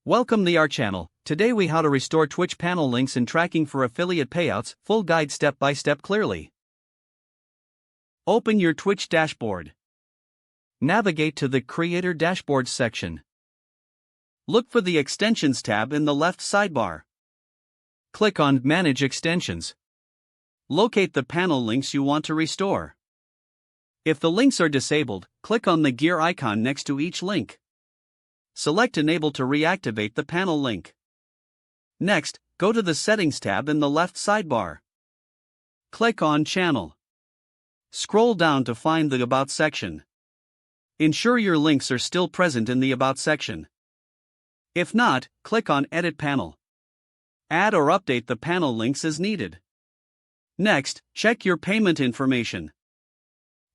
Welcome to our channel. Today we how to restore Twitch panel links and tracking for affiliate payouts, full guide step by step clearly. Open your Twitch dashboard. Navigate to the Creator Dashboard section. Look for the Extensions tab in the left sidebar. Click on Manage Extensions. Locate the panel links you want to restore. If the links are disabled, click on the gear icon next to each link. Select Enable to reactivate the panel link. Next, go to the Settings tab in the left sidebar. Click on Channel. Scroll down to find the About section. Ensure your links are still present in the About section. If not, click on Edit Panel. Add or update the panel links as needed. Next, check your payment information.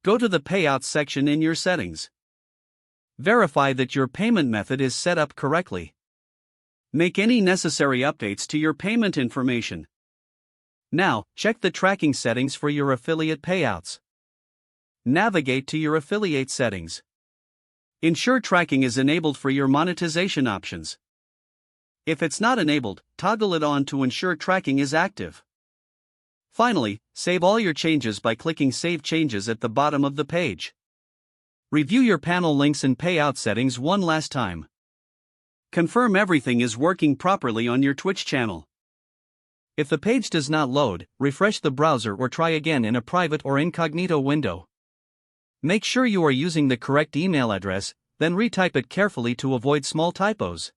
Go to the Payouts section in your settings. Verify that your payment method is set up correctly. Make any necessary updates to your payment information. Now, check the tracking settings for your affiliate payouts. Navigate to your affiliate settings. Ensure tracking is enabled for your monetization options. If it's not enabled, toggle it on to ensure tracking is active. Finally, save all your changes by clicking Save Changes at the bottom of the page. Review your panel links and payout settings one last time. Confirm everything is working properly on your Twitch channel. If the page does not load, refresh the browser or try again in a private or incognito window. Make sure you are using the correct email address, then retype it carefully to avoid small typos.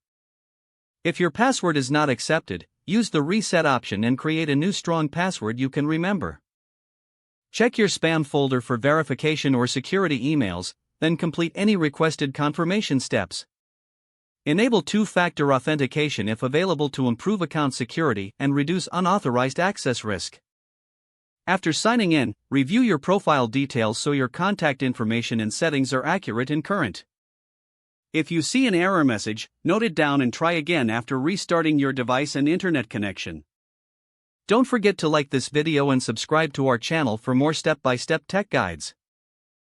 If your password is not accepted, use the reset option and create a new strong password you can remember. Check your spam folder for verification or security emails, then complete any requested confirmation steps. Enable two-factor authentication if available to improve account security and reduce unauthorized access risk. After signing in, review your profile details so your contact information and settings are accurate and current. If you see an error message, note it down and try again after restarting your device and internet connection. Don't forget to like this video and subscribe to our channel for more step-by-step tech guides.